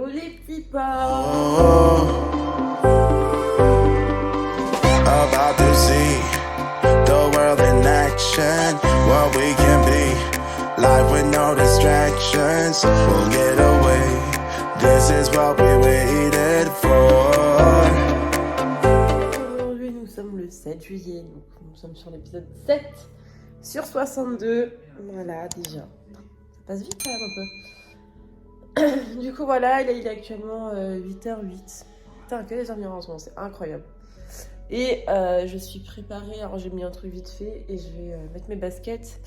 Hello les petits pains. About to see the world in action, what we can be. Life with no distractions, we'll get away. This is what we waited for. Aujourd'hui, nous sommes le 7 juillet, donc nous sommes sur l'épisode 7 sur 62. Voilà, déjà. Ça passe vite quand même un peu. Du coup, voilà, il est actuellement 8h08. Putain, que des ambiances en ce moment, c'est incroyable. Et je suis préparée, alors j'ai mis un truc vite fait et je vais mettre mes baskets.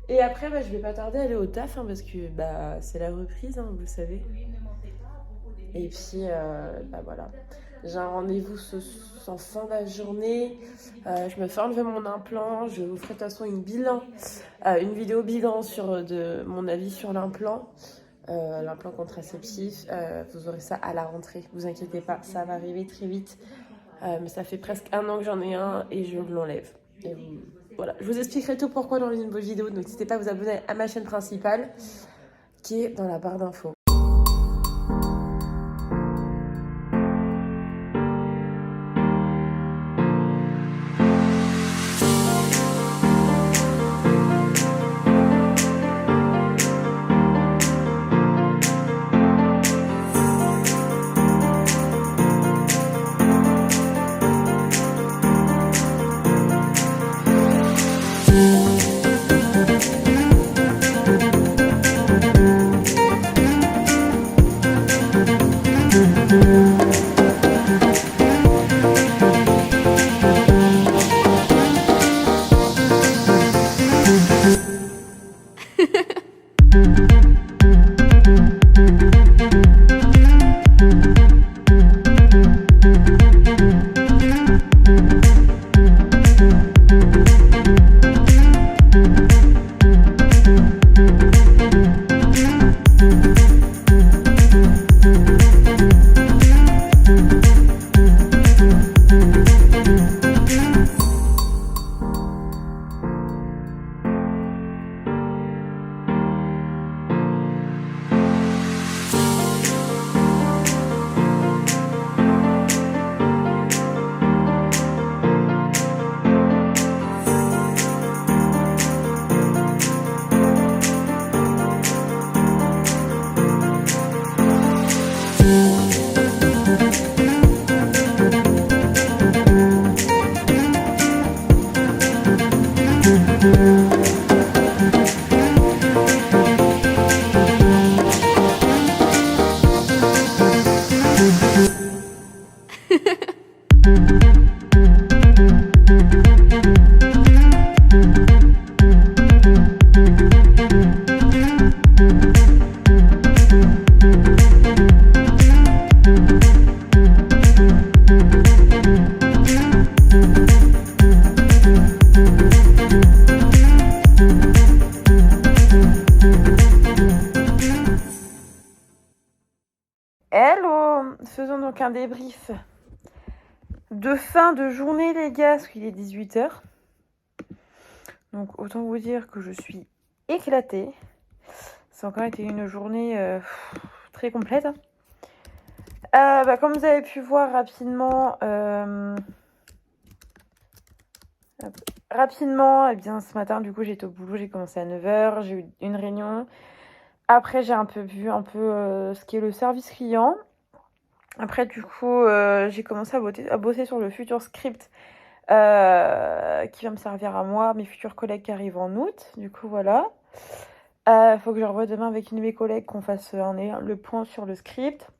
Et après, je vais pas tarder à aller au taf parce que c'est la reprise, vous savez. Et puis, voilà. J'ai un rendez-vous en fin de la journée. Je me fais enlever mon implant. Je vous ferai de toute façon une vidéo bilan de mon avis sur l'implant. L'implant contraceptif. Vous aurez ça à la rentrée. Vous inquiétez pas, ça va arriver très vite. Mais ça fait presque 1 an que j'en ai un et je l'enlève. Et voilà, je vous expliquerai tout pourquoi dans une nouvelle vidéo. Donc n'hésitez pas à vous abonner à ma chaîne principale qui est dans la barre d'infos. Hello, faisons donc un débrief de fin de journée les gars, parce qu'il est 18h. Donc autant vous dire que je suis éclatée. Ça a encore été une journée très complète. Comme vous avez pu voir rapidement, eh bien ce matin du coup j'étais au boulot, j'ai commencé à 9h, j'ai eu une réunion. Après j'ai un peu vu ce qu'est le service client. Après du coup j'ai commencé à bosser sur le futur script qui va me servir à moi, mes futurs collègues qui arrivent en août. Du coup voilà. Faut que je revoie demain avec une de mes collègues qu'on fasse le point sur le script.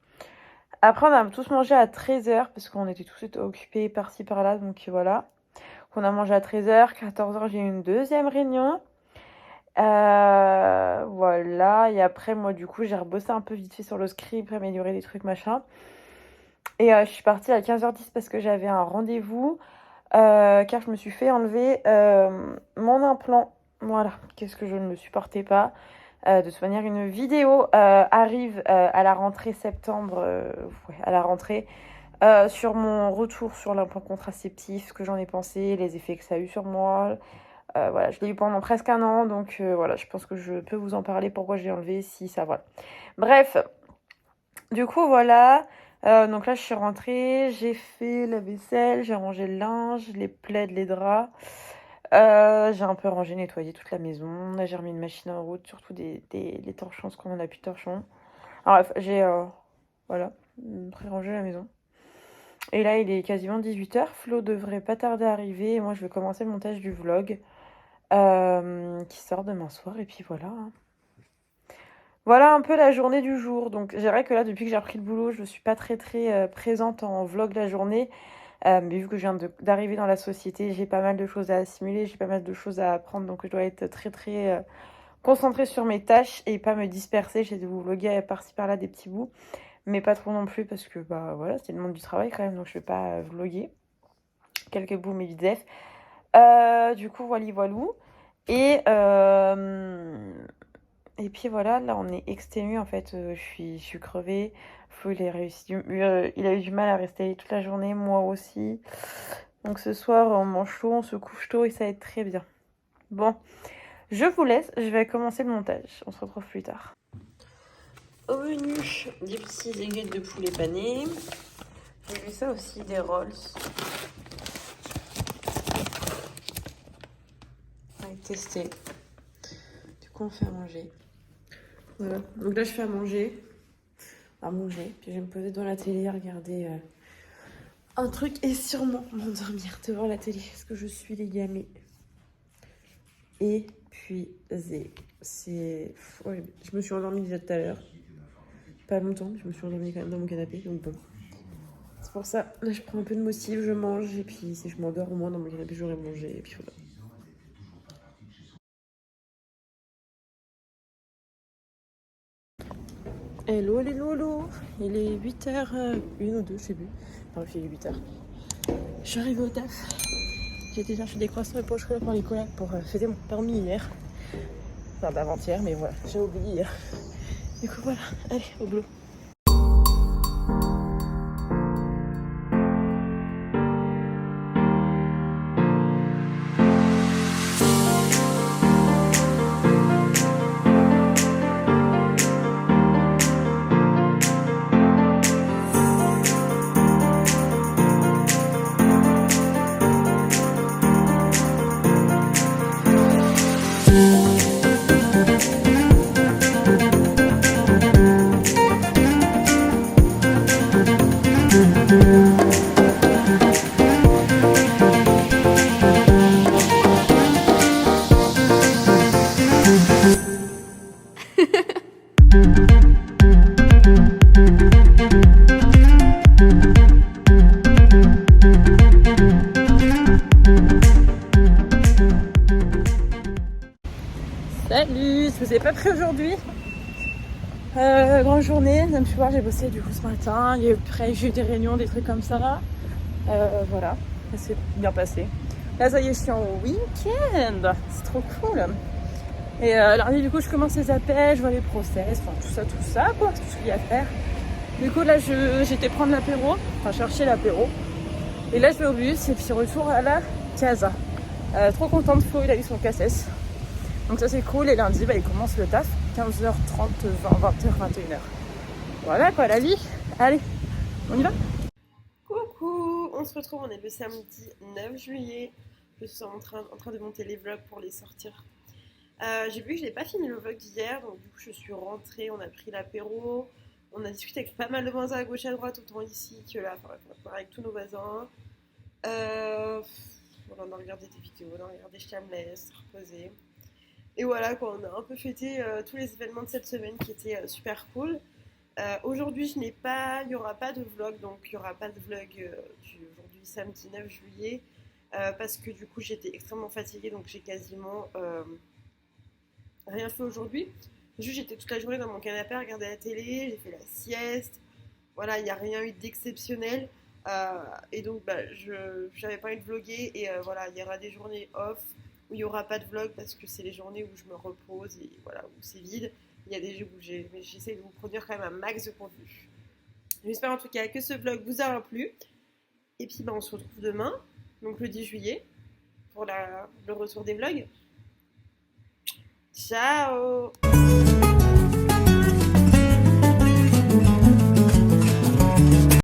Après on a tous mangé à 13h parce qu'on était tous occupés par-ci par-là, donc voilà. On a mangé à 13h, 14h j'ai eu une deuxième réunion. Voilà, et après moi du coup j'ai rebossé un peu vite fait sur le script, amélioré des trucs machin. Et je suis partie à 15h10 parce que j'avais un rendez-vous, car je me suis fait enlever mon implant. Voilà, qu'est-ce que je ne me supportais pas. De toute manière, une vidéo arrive à la rentrée septembre, à la rentrée, sur mon retour sur l'implant contraceptif, ce que j'en ai pensé, les effets que ça a eu sur moi. Voilà, je l'ai eu pendant presque 1 an, donc voilà, je pense que je peux vous en parler, pourquoi j'ai enlevé, si ça, voilà. Bref, Du coup, voilà. Donc là, je suis rentrée, j'ai fait la vaisselle, j'ai rangé le linge, les plaids, les draps. J'ai un peu rangé, nettoyé toute la maison. Là, j'ai remis une machine en route, surtout les torchons, parce qu'on en a plus de torchons. Alors, bref, j'ai voilà, pré-rangé la maison. Et là, il est quasiment 18h. Flo devrait pas tarder à arriver. Et moi, je vais commencer le montage du vlog qui sort demain soir. Et puis voilà, hein. Voilà un peu la journée du jour. Donc, c'est vrai que là, depuis que j'ai repris le boulot, je ne suis pas très présente en vlog la journée. Mais vu que je viens d'arriver dans la société, j'ai pas mal de choses à assimiler, j'ai pas mal de choses à apprendre. Donc, je dois être très concentrée sur mes tâches et pas me disperser. J'ai de vous vlogger par-ci par-là des petits bouts. Mais pas trop non plus parce que bah voilà, c'est le monde du travail quand même. Donc, je vais pas vlogger. Quelques bouts, mais vite. Du coup, voilou. Et, et puis voilà, là on est exténué en fait. Je suis crevée. Flo, il a eu du mal à rester toute la journée, moi aussi. Donc ce soir, on mange tôt, on se couche tôt et ça va être très bien. Bon, je vous laisse, je vais commencer le montage. On se retrouve plus tard. Au menu, des petits aiguettes de poulet pané. J'ai vu ça aussi, des rolls. On va tester. Du coup, on fait à manger. Voilà, donc là je fais à manger, puis je vais me poser devant la télé, regarder un truc et sûrement m'endormir devant la télé parce que je suis les gamés épuisée. C'est horrible. Je me suis endormie déjà tout à l'heure, pas longtemps, mais je me suis endormie quand même dans mon canapé, donc bon. C'est pour ça, là je prends un peu de motive, je mange et puis si je m'endors au moins dans mon canapé j'aurai mangé et puis voilà. Hello les lolos, il est 8h, une ou deux, je sais plus. Enfin, il est 8h. Je suis arrivée au taf. J'ai été chercher des croissants et poches pour les collègues pour fêter mon permis hier. Enfin, d'avant-hier, mais voilà, j'ai oublié hier. Du coup, voilà, allez, au boulot. Salut, je vous ai pas pris aujourd'hui. Grande journée, comme tu vois, j'ai bossé du coup ce matin. J'ai eu des réunions, des trucs comme ça. Voilà, ça s'est bien passé. Là, ça y est, je suis en week-end. C'est trop cool. Et lundi, du coup, je commence les appels, je vois les process, enfin tout ça, quoi, tout ce qu'il y a à faire. Du coup, là, j'étais prendre l'apéro, enfin chercher l'apéro. Et là, je vais au bus et puis retour à la casa. Trop contente, Flo, il a eu son KSS. Donc ça, c'est cool. Et lundi, bah, il commence le taf, 15h30, 20h, 21h. Voilà, quoi, la vie. Allez, on y va. Coucou, on se retrouve, on est le samedi 9 juillet. Je suis en train de monter les vlogs pour les sortir. J'ai vu que je n'ai pas fini le vlog d'hier, donc du coup je suis rentrée, on a pris l'apéro, on a discuté avec pas mal de voisins à gauche et à droite, autant ici que là, enfin, avec tous nos voisins. On a regardé des vidéos, on a regardé Shameless, reposer. Et voilà quoi, on a un peu fêté tous les événements de cette semaine qui étaient super cool. Aujourd'hui il n'y aura pas de vlog, donc il n'y aura pas de vlog aujourd'hui samedi 9 juillet, parce que du coup j'étais extrêmement fatiguée, donc j'ai quasiment rien fait aujourd'hui. Juste j'étais toute la journée dans mon canapé à regarder la télé, j'ai fait la sieste. Voilà, il n'y a rien eu d'exceptionnel. Et donc bah, je n'avais pas envie de vlogger. Et voilà, il y aura des journées off où il n'y aura pas de vlog parce que c'est les journées où je me repose et voilà, où c'est vide. Il y a des jours où j'essaie de vous produire quand même un max de contenu. J'espère en tout cas que ce vlog vous aura plu. Et puis bah, on se retrouve demain, donc le 10 juillet, pour le retour des vlogs. Ciao!